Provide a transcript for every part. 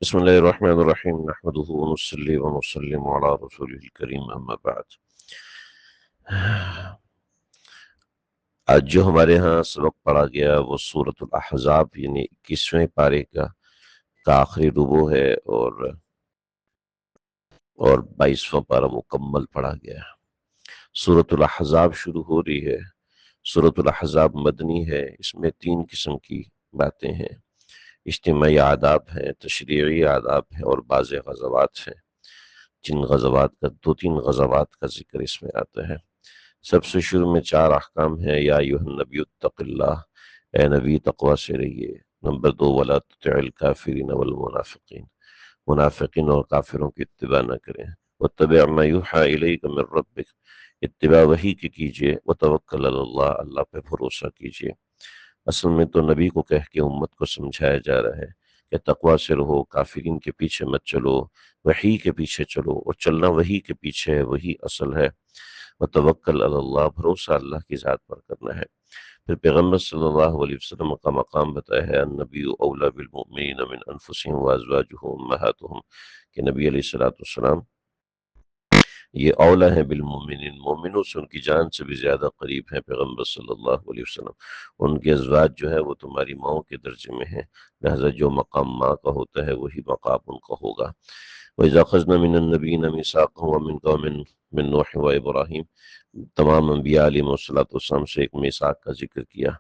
بسم اللہ الرحمن الرحیم نحمده ونصلی ونسلم علی رسوله الکریم اما بعد۔ آج جو ہمارے ہاں سبق پڑھا گیا وہ سورۃ الاحزاب یعنی 21ویں پارے کا آخری ربع ہے اور 22واں پارہ مکمل پڑھا گیا۔ سورۃ الاحزاب شروع ہو رہی ہے۔ سورۃ الاحزاب مدنی ہے۔ اس میں 3 قسم کی باتیں ہیں، اجتماعی آداب ہیں، تشریعی آداب ہیں اور بعض غزوات ہیں، جن غزوات کا 2-3 غزوات کا ذکر اس میں آتا ہے۔ سب سے شروع میں 4 احکام ہیں۔ یا ایھا النبی اتق اللہ، اے نبی تقوی سے رہیے۔ نمبر 2 ولا تطع الکافرین والمنافقین، منافقین اور کافروں کی اتباع نہ کریں۔ واتبع ما یوحی الیک من ربک، اتباع وحی کی کیجئے۔ وتوکل علی اللہ، اللہ پہ بھروسہ کیجئے۔ اصل میں تو نبی کو کہہ کے امت کو سمجھایا جا رہا ہے کہ تقوی سے رہو، کافرین کے پیچھے مت چلو، وحی کے پیچھے چلو، اور چلنا وحی کے پیچھے ہے، وہی اصل ہے۔ وتوکل علی اللہ، بھروسہ اللہ کی ذات پر کرنا ہے۔ پھر پیغمبر صلی اللہ علیہ وسلم کا مقام بتایا ہے، النبی اولی بالمؤمنین من انفسہم وازواجہ امہاتہم، کہ نبی علیہ السلام یہ اولا ہیں بالمؤمنین، مومنوں سے ان کی جان سے بھی زیادہ قریب ہیں پیغمبر صلی اللہ علیہ وسلم۔ ان کے ازواج جو ہے وہ تمہاری ماؤں کے درجے میں ہیں، لہذا جو مقام ماں کا ہوتا ہے وہی مقام ان کا ہوگا۔ وَإِذَا أَخَذْنَا مِنَ النَّبِيِّينَ مِيثَاقَهُمْ وَمِنْكَ وَمِن نوح و ابراہیم، تمام انبیاء علیہ السلام سے ایک میثاق کا ذکر کیا،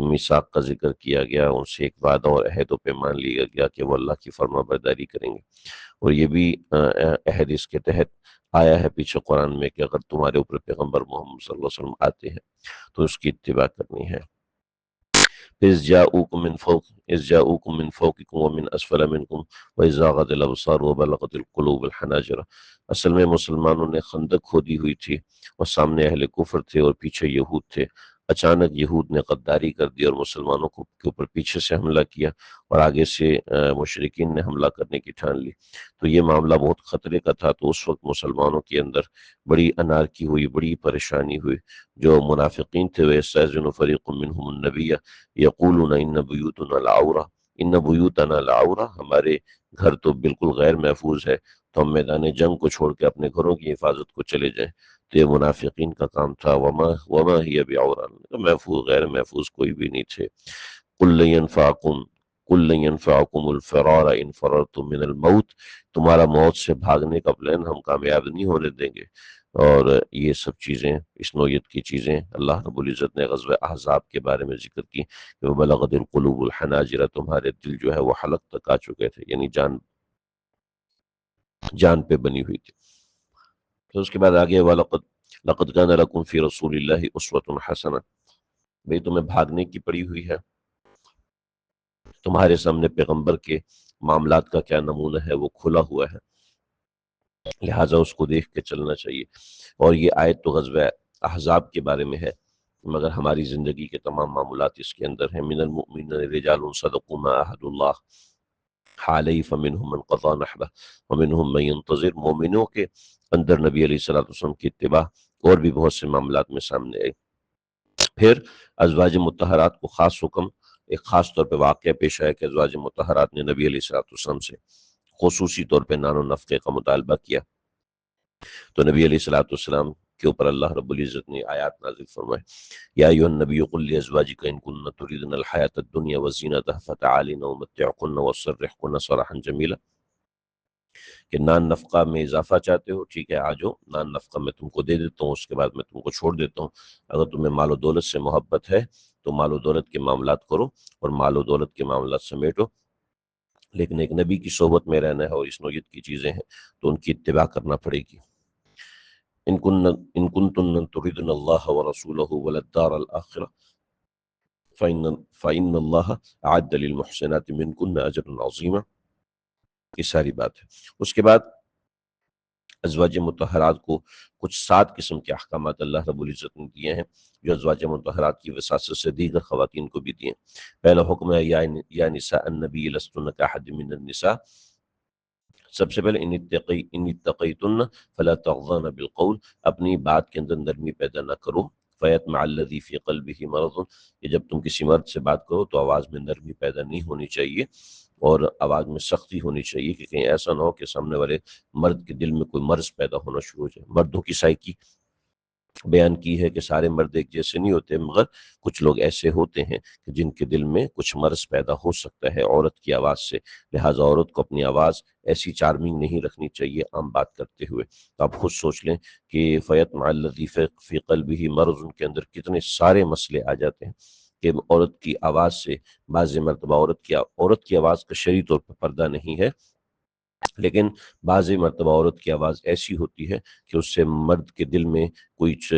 میثاق کا ذکر کیا گیا، ان سے ایک وعدہ اور عہد و پیمان لیا گیا کہ وہ اللہ کی فرما برداری کریں گے، اور یہ بھی عہد اس کے تحت آیا ہے پیچھے قرآن میں کہ اگر تمہارے اوپر پیغمبر محمد صلی اللہ علیہ وسلم آتے ہیں تو اس کی اتباع کرنی ہے۔ اذ جاءوکم من فوقکم ومن اسفل منکم واذ زاغت الابصار وبلغت القلوب الحناجر۔ اصل میں مسلمانوں نے خندق کھودی ہوئی تھی اور سامنے اہل کفر تھے اور پیچھے یہود تھے۔ اچانک یہود نے غداری کر دی اور مسلمانوں کے اوپر پیچھے سے حملہ کیا اور آگے سے مشرکین نے حملہ کرنے کی ٹھان لی، تو یہ معاملہ بہت خطرے کا تھا۔ تو اس وقت مسلمانوں کے اندر بڑی انارکی ہوئی، بڑی پریشانی ہوئی۔ جو منافقین تھے وَيَسْتَأْذِنُ فَرِيقٌ مِّنْهُمُ النَّبِيَّ يَقُولُونَ إِنَّ بُيُوتَنَا لَعَوْرَةٌ، ہمارے گھر تو بالکل غیر محفوظ ہے، تو ہم میدان جنگ کو چھوڑ کے اپنے گھروں کی حفاظت کو چلے جائیں۔ تو یہ منافقین کا کام تھا۔ وما هي بعورة، محفوظ غیر محفوظ کوئی بھی نہیں تھے۔ قل لن ينفعكم الفرار ان فررتم من الموت، تمہارا موت سے بھاگنے کا پلان ہم کامیاب نہیں ہونے دیں گے۔ اور یہ سب چیزیں، اس نوعیت کی چیزیں اللہ رب العزت نے غزوہ احزاب کے بارے میں ذکر کی کہ وَبَلَغَتِ الْقُلُوبُ الْحَنَاجِرَ، تمہارے دل جو ہے وہ حلق تک آ چکے تھے، یعنی جان پہ بنی ہوئی تھی۔ پھر اس کے بعد آگے لَقَدْ كَانَ لَكُمْ فِي رَسُولِ اللَّهِ أُسْوَةٌ حَسَنَةٌ، بھئی تمہیں بھاگنے کی پڑی ہوئی ہے، تمہارے سامنے پیغمبر کے معاملات کا کیا نمونہ ہے، وہ کھلا ہوا ہے، لہٰذا اس کو دیکھ کے چلنا چاہیے۔ اور یہ آیت تو غزوہ احزاب کے بارے میں ہے، مگر ہماری زندگی کے تمام معاملات اس کے اندر ہیں۔ من المؤمنین رجال صدقوا ما عاهدوا اللہ علیہ فمنہم من قضى نحبہ ومنہم من ينتظر۔ مومنوں کے اندر نبی علیہ السلام کی اتباع اور بھی بہت سے معاملات میں سامنے آئی۔ پھر ازواج مطہرات کو خاص حکم، ایک خاص طور پہ واقعہ پیش آیا کہ ازواج مطہرات نے نبی علیہ السلام سے خصوصی طور پہ نان و نفقے کا مطالبہ کیا، تو نبی علیہ السلام کے اوپر اللہ رب العزت نے آیات نازل فرمائے، یا ایھا النبی قل لازواجک ان کنن تریدن الحیاۃ الدنیا وزینتها فتعالین امتعکن واسرحکن سراحا جمیلا، کہ نان نفقہ میں اضافہ چاہتے ہو، ٹھیک ہے آ جاؤ، نان نفقہ میں تم کو دے دیتا ہوں، اس کے بعد میں تم کو چھوڑ دیتا ہوں۔ اگر تمہیں مال و دولت سے محبت ہے تو مال و دولت کے معاملات کرو اور مال و دولت کے معاملات سمیٹو، لیکن ایک نبی کی صحبت میں رہنا ہے اور اس نوعیت کی چیزیں ہیں تو ان کی اتباع کرنا پڑے گی۔ ان کنتن تردن اللہ ورسولہ وللدار الآخرہ فإن اللہ اعد للمحسنات منکن اجرا عظیما، یہ ساری بات ہے۔ اس کے بعد ازواج مطہرات کو کچھ 7 قسم کے احکامات اللہ رب العزت نے دیے ہیں، جو ازواج مطہرات کی وساست سے دیگر خواتین کو بھی دیے۔ پہلا حکم ہے یا نساء النبی لستن کاحد من النساء، سب سے پہلے ان اتقیتن فلا تغضن بالقول، اپنی بات کے اندر نرمی پیدا نہ کرو، فیطمع الذی فی قلبہ مرض، کہ جب تم کسی مرد سے بات کرو تو آواز میں نرمی پیدا نہیں ہونی چاہیے، اور آواز میں سختی ہونی چاہیے کہ کہیں ایسا نہ ہو کہ سامنے والے مرد کے دل میں کوئی مرض پیدا ہونا شروع ہو جائے۔ مردوں کی سائیکی بیان کی ہے کہ سارے مرد ایک جیسے نہیں ہوتے، مگر کچھ لوگ ایسے ہوتے ہیں کہ جن کے دل میں کچھ مرض پیدا ہو سکتا ہے عورت کی آواز سے، لہٰذا عورت کو اپنی آواز ایسی چارمنگ نہیں رکھنی چاہیے عام بات کرتے ہوئے۔ تو آپ خود سوچ لیں کہ فیت مع الذی فی قلبہ مرض، ان کے اندر کتنے سارے مسئلے آ جاتے ہیں کہ عورت کی آواز سے بعض مرتبہ عورت کی آواز کا شرعی طور پر پردہ نہیں ہے، لیکن بعض مرتبہ عورت کی آواز ایسی ہوتی ہے کہ اس سے مرد کے دل میں کچھ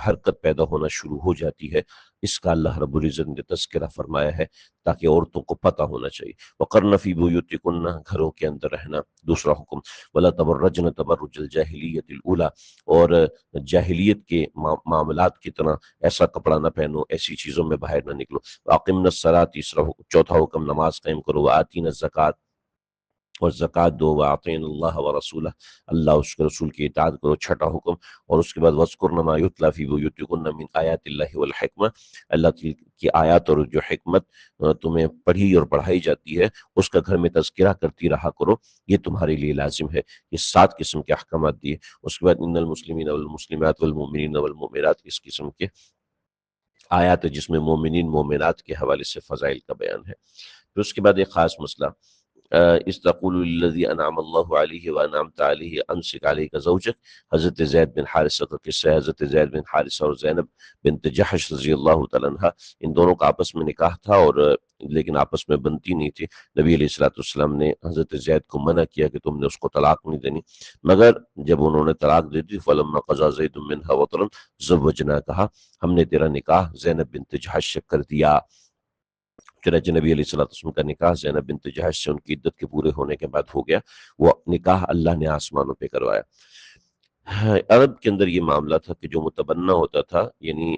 حرکت پیدا ہونا شروع ہو جاتی ہے۔ اس کا اللہ رب العزت نے تذکرہ فرمایا ہے تاکہ عورتوں کو پتہ ہونا چاہیے۔ وَقَرْنَ فِي بُيُوتِكُنَّ، گھروں کے اندر رہنا۔ دوسرا حکم وَلَا تَبَرَّجْنَ تَبَرُّجَ الْجَاهِلِيَّةِ الْأُولَىٰ، اور جاہلیت کے معاملات کی طرح ایسا کپڑا نہ پہنو، ایسی چیزوں میں باہر نہ نکلو۔ وَأَقِمْنَ الصَّلَاةَ، چوتھا حکم نماز قائم کرو۔ وَآتِينَ الزَّكَاةَ، اور زکوٰۃ دو۔ وَأَطِیعْنَ اللَّهَ وَرَسُولَهُ، اللہ اس کے رسول کی اطاعت کرو، چھٹا حکم۔ اور اس کے بعد وَاذْكُرْنَ مَا يُتْلَىٰ فِي بُيُوتِكُنَّ مِنْ آیَاتِ اللَّهِ وَالْحِکْمَةِ، اللہ کی آیات اور جو حکمت تمہیں پڑھی اور پڑھائی جاتی ہے اس کا گھر میں تذکرہ کرتی رہا کرو، یہ تمہارے لیے لازم ہے۔ یہ 7 قسم کے احکامات دیے۔ اس کے بعد ان المسلمین والمسلمات والمؤمنین والمؤمنات، اس قسم کے آیات ہے جس میں مومنین مومنات کے حوالے سے فضائل کا بیان ہے۔ پھر اس کے بعد ایک خاص مسئلہ، اِذْ تَقُولُ لِلَّذِي أَنْعَمَ اللَّهُ عَلَيْهِ وَأَنْعَمْتَ عَلَيْهِ أَمْسِكْ عَلَيْكَ زَوْجَكَ۔ حضرت زید بن حارثہ کا قصہ ہے۔ حضرت زید بن حارثہ اور زینب بنت جحش رضی اللہ تعالیٰ عنہ، ان دونوں کا آپس میں نکاح تھا، اور لیکن آپس میں بنتی نہیں تھی۔ نبی علیہ الصلوۃ والسلام نے حضرت زید کو منع کیا کہ تم نے اس کو طلاق نہیں دینی، مگر جب انہوں نے طلاق دے دی فَلَمَّا قَضَىٰ زَيْدٌ مِّنْهَا وَطْرًا زَوَّجْنَاكَهَا، ہم نے تیرا نکاح زینب بنت جحش سے کر دیا۔ چنانچہ نبی علیہ الصلوۃ والسلام کا نکاح زینب بنت جحش سے ان کی عدت کے پورے ہونے کے بعد ہو گیا۔ وہ نکاح اللہ نے آسمانوں پہ کروایا۔ عرب کے اندر یہ معاملہ تھا کہ جو متبنہ ہوتا تھا، یعنی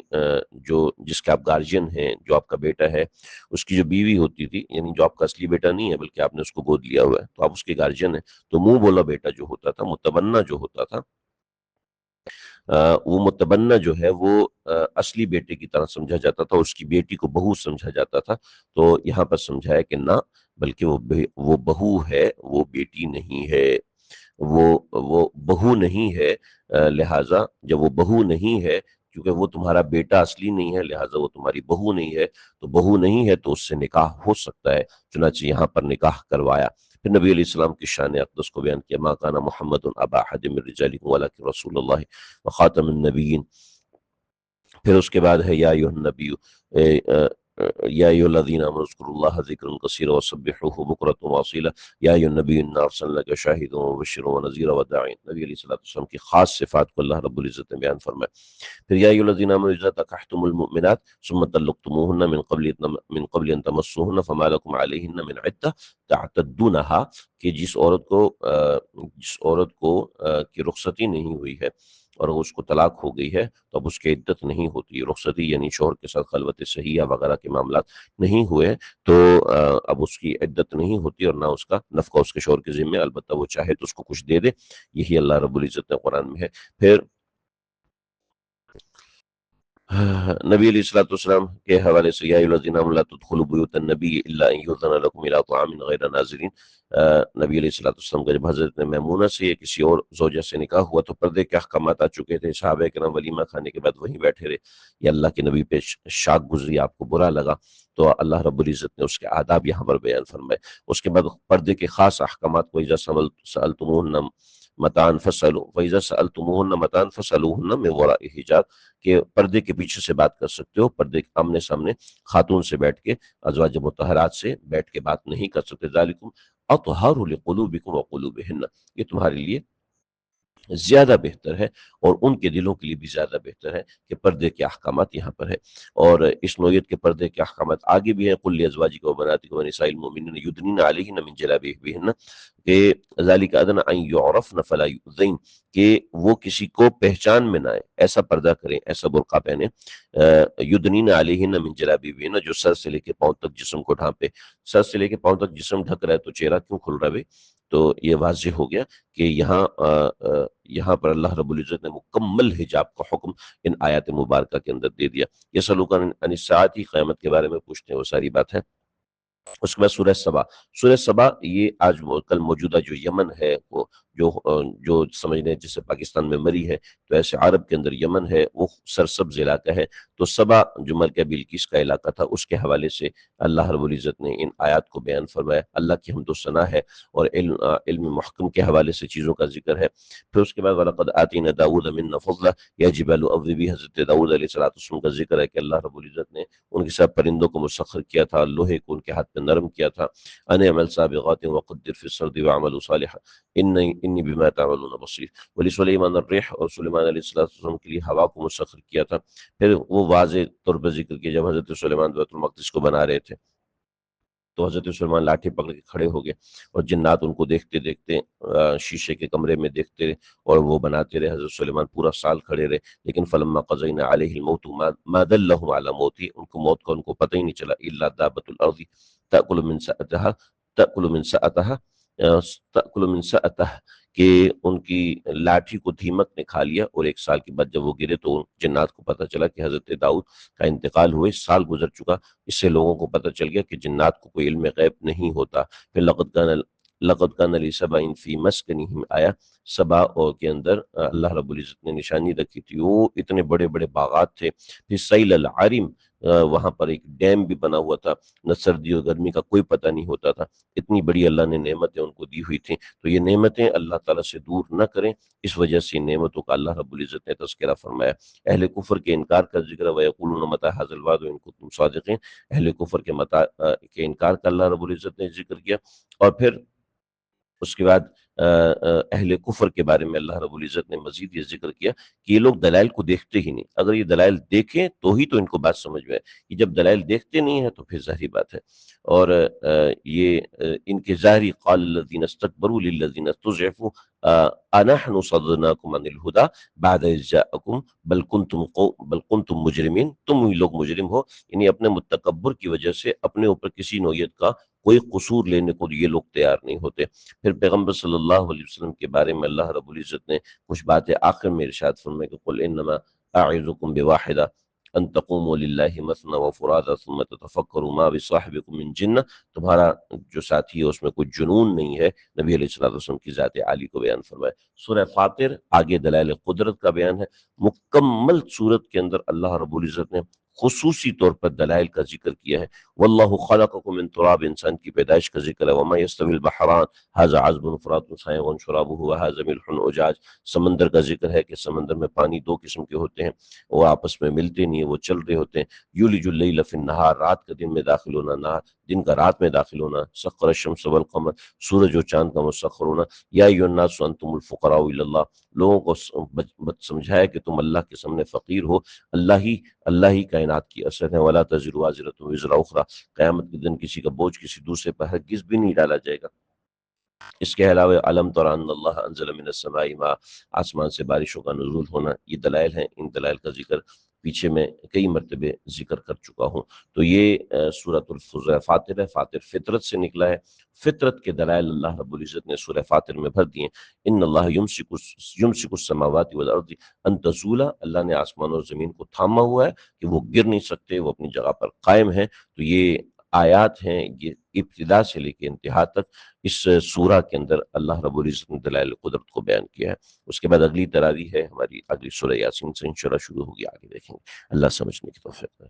جو جس کے آپ گارجین ہیں، جو آپ کا بیٹا ہے، اس کی جو بیوی ہوتی تھی، یعنی جو آپ کا اصلی بیٹا نہیں ہے بلکہ آپ نے اس کو گود لیا ہوا ہے تو آپ اس کے گارجین ہیں، تو منہ بولا بیٹا جو ہوتا تھا، متبنہ جو ہوتا تھا، وہ متبنہ جو ہے وہ اصلی بیٹے کی طرح سمجھا جاتا تھا، اس کی بیٹی کو بہو سمجھا جاتا تھا۔ تو یہاں پر سمجھایا کہ نہ، بلکہ وہ بہو ہے، وہ بیٹی نہیں ہے، وہ بہو نہیں ہے۔ لہٰذا جب وہ بہو نہیں ہے، کیونکہ وہ تمہارا بیٹا اصلی نہیں ہے، لہٰذا وہ تمہاری بہو نہیں ہے، تو بہو نہیں ہے تو اس سے نکاح ہو سکتا ہے۔ چنانچہ یہاں پر نکاح کروایا۔ پھر نبی علیہ السلام کی شان اقدس کو بیان کیا، ما کان محمد ابا احد من رجالکم ولکن رسول اللہ وخاتم النبیین۔ پھر اس کے بعد ہے یا ایھا النبی یا ایھا الذین آمنوا اذکروا اللہ ذکرا کثیرا وسبحوہ بکرۃ واصیلا یا ایھا النبی انا ارسلناک شاہدا ومبشرا ونذیرا وداعیا۔ نبی علیہ الصلوۃ والسلام کی خاص صفات کو اللہ رب العزت نے بیان فرمایا۔ پھر یا ایھا الذین آمنوا اذا نکحتم المؤمنات ثم طلقتموهن من قبل ان تمسوهن فما لكم علیہن من عدۃ تعتدونها، کہ جس عورت کو کی رخصتی نہیں ہوئی ہے اور اس کو طلاق ہو گئی ہے تو اب اس کی عدت نہیں ہوتی۔ رخصتی یعنی شوہر کے ساتھ خلوت صحیحہ وغیرہ کے معاملات نہیں ہوئے تو اب اس کی عدت نہیں ہوتی، اور نہ اس کا نفقہ اس کے شوہر کے ذمہ، البتہ وہ چاہے تو اس کو کچھ دے دے، یہی اللہ رب العزت نے قرآن میں ہے۔ پھر نبی علیہ الصلوۃ والسلام کے حوالے سے یا ایھا الذین آمنوا لا تدخلوا بیوت النبی الا ان یؤذن لکم الی طعام غیر ناظرین۔ نبی علیہ الصلوۃ والسلام کا جب حضرت میمونہ سے یا کسی اور زوجہ سے نکاح ہوا تو پردے کے احکامات آ چکے تھے، صحابہ کرام ولیمہ کھانے کے بعد وہیں بیٹھے رہے، یا اللہ کے نبی پہ شاک گزری، آپ کو برا لگا تو اللہ رب العزت نے اس کے آداب یہاں پر بیان فرمائے۔ اس کے بعد پردے کے خاص احکامات کو اذا سألتموهن متاعا فاسألوا وإذا سألتموهن متاعا فاسألوهن من وراء حجاب، کہ پردے کے پیچھے سے بات کر سکتے ہو، پردے کے آمنے سامنے خاتون سے بیٹھ کے، ازواج مطہرات سے بیٹھ کے بات نہیں کر سکتے۔ ذالکم اطہر لقلوبکم وقلوبہن، یہ تمہارے لیے زیادہ بہتر ہے اور ان کے دلوں کے لیے بھی زیادہ بہتر ہے کہ پردے کے احکامات یہاں پر ہے۔ اور اس نوعیت کے پردے کے احکامات آگے بھی ہیں، قل لازواجک وبناتک ونساء المؤمنین یدنین علیہن من جلابیبہن، کہ ذالک ادنی ان یعرفن فلا یؤذین، کہ وہ کسی کو پہچان میں نہ آئے، ایسا پردہ کریں، ایسا برقع پہنیں۔ یدنین علیہن من جلابیبہن، جو سر سے لے کے پاؤں تک جسم کو ڈھانپے۔ سر سے لے کے پاؤں تک جسم ڈھک رہا ہے تو چہرہ کیوں کھل رہا ہے؟ تو یہ واضح ہو گیا کہ یہاں پر اللہ رب العزت نے مکمل حجاب کا حکم ان آیات مبارکہ کے اندر دے دیا۔ یسألونک عن الساعۃ، قیامت کے بارے میں پوچھتے ہیں، وہ ساری بات ہے۔ اس کے بعد سورہ سبا. سورہ سبا یہ آج کل موجودہ جو یمن ہے، وہ جو سمجھ لیں جسے پاکستان میں مری ہے، تو ایسے عرب کے اندر یمن ہے، وہ سرسبز علاقہ ہے. تو سبا جو ملکہ بلقیس کا علاقہ تھا، اس کے حوالے سے اللہ رب العزت نے ان آیات کو بیان فرمایا. اللہ کی حمد و ثنا ہے اور علم محکم کے حوالے سے چیزوں کا ذکر ہے. پھر اس کے بعد وَلَقَدْ آتِينَا دَاوُودَ مِنَّا فَضْلًا يَا جِبَالُ أَوِّبِي، حضرت داؤد علیہ السلام کا ذکر ہے کہ اللہ رب العزت نے ان کے ساتھ پرندوں کو مسخر کیا تھا، لوہے کو ان کے ہاتھ پہ نرم کیا تھا. ان اعمل سابغات وقدر فی السرد واعملوا صالحا انی بما تعملون بصیر. ولسلیمان الريح، اور سلیمان علیہ السلام کے لیے ہوا کو مسخر کیا تھا. پھر وہ واضح طور پر ذکر کیا جب حضرت سلیمان بیت المقدس کو بنا رہے تھے تو حضرت سلیمان لاٹھی پکڑ کے کھڑے ہو گئے اور جنات ان کو دیکھتے دیکھتے شیشے کے کمرے میں دیکھتے رہے اور وہ بناتے رہے. حضرت سلیمان پورا سال کھڑے رہے. لیکن فلما قضینا علیہ الموت ما دلهم علی موتی، ان کو موت کا ان کو پتہ ہی نہیں چلا. الا دابۃ الارض تأکل من سأتها تأکل من سأتها تأکل من سأتها، کہ ان کی لاٹھی کو دھیمک نے کھا لیا. اور ایک سال کے بعد جب وہ گرے تو جنات کو پتہ چلا کہ حضرت داؤد کا انتقال ہوئے، سال گزر چکا. اس سے لوگوں کو پتہ چل گیا کہ جنات کو کوئی علم غیب نہیں ہوتا. پھر لقد کان لسبأ فی مسکنہم آیا، سبا کے اندر اللہ رب العزت نے نشانی رکھی تھی. وہ اتنے بڑے بڑے باغات تھے. پھر سیل العارم، وہاں پر ایک ڈیم بھی بنا ہوا تھا، نہ سردی اور گرمی کا کوئی پتہ نہیں ہوتا تھا. اتنی بڑی اللہ نے نعمتیں ان کو دی ہوئی تھیں. تو یہ نعمتیں اللہ تعالیٰ سے دور نہ کریں، اس وجہ سے ان نعمتوں کا اللہ رب العزت نے تذکرہ فرمایا. اہل کفر کے انکار کا ذکر، وَيَقُولُونَ مَتَىٰ هَٰذَا الْوَعْدُ إِن كُنتُمْ صَادِقِينَ، اہل کفر کے انکار کا اللہ رب العزت نے ذکر کیا. اور پھر اس کے بعد اہل کفر کے بارے میں اللہ رب العزت نے مزید یہ ذکر کیا کہ یہ لوگ دلائل کو دیکھتے ہی نہیں. اگر یہ دلائل دیکھیں تو ہی تو ان کو بات سمجھ میں آئے. یہ جب دلائل دیکھتے نہیں ہیں تو پھر ظاہری بات ہے. اور یہ ان کے ظاہری قال الذین استکبروا للذین استضعفوا انحن صددناکم عن الہدی بعد اذ جاءکم بل کنتم مجرمین، تم ہی لوگ مجرم ہو. یعنی اپنے متکبر کی وجہ سے اپنے اوپر کسی نوعیت کا کوئی قصور لینے کو یہ لوگ تیار نہیں ہوتے. پھر پیغمبر صلی اللہ علیہ وسلم کے بارے میں اللہ رب العزت نے کچھ باتیں آخر میں ارشاد فرمائے کہ قل انما اعظکم بواحدہ ان تقوموا للہ مثنی وفرادا ثم تتفکروا ما بصاحبکم من جنہ. تمہارا جو ساتھی ہے اس میں کوئی جنون نہیں ہے. نبی علیہ الصلوۃ والسلام کی ذات عالی کو بیان فرمائے. سورہ فاطر آگے دلائل قدرت کا بیان ہے. مکمل صورت کے اندر اللہ رب العزت نے خصوصی طور پر دلائل کا ذکر کیا ہے. واللہ خلقکم من تراب، انسان کی پیدائش کا ذکر ہے. وما یستوی البحران ھذا عذب فرات سائغ شرابہ وھذا ملح اجاج. سمندر کا ذکر ہے کہ سمندر میں پانی دو قسم کے ہوتے ہیں، وہ آپس میں ملتے نہیں ہیں، وہ چل رہے ہوتے ہیں. یولج اللیل فی النہار، رات کا دن میں داخل ہونا، دن کا رات میں داخل ہونا. سخر الشمس والقمر، سورج و چاند کا مسخر ہونا. یا ایھا الناس انتم الفقراء الی اللہ، لوگوں کو سمجھایا کہ تم اللہ کے سامنے فقیر ہو، اللہ ہی کائنات کی اصل ہے. ولا تزر وازرۃ وزر اخری، قیامت کے دن کسی کا بوجھ کسی دوسرے پر ہرگز بھی نہیں ڈالا جائے گا. اس کے علاوہ علم تر ان اللہ انزل من السماء ماء، آسمان سے بارشوں کا نزول ہونا. یہ دلائل ہیں. ان دلائل کا ذکر پیچھے میں کئی مرتبے ذکر کر چکا ہوں. تو یہ سورۃ فاطر ہے. فاطر فطرت سے نکلا ہے. فطرت کے دلائل اللہ رب العزت نے سورہ فاطر میں بھر دیے. ان اللہ یمسک السماوات والارض ان تزولا، اللہ نے آسمان اور زمین کو تھاما ہوا ہے کہ وہ گر نہیں سکتے، وہ اپنی جگہ پر قائم ہیں. تو یہ آیات ہیں، یہ ابتدا سے لے کے انتہا تک اس سورہ کے اندر اللہ رب العزت نے دلائل قدرت کو بیان کیا ہے. اس کے بعد اگلی تراویح ہے ہماری، اگلی سورہ یاسین سے انشاءاللہ شروع ہوگی، آگے دیکھیں گے. اللہ سمجھنے کی توفیق دے.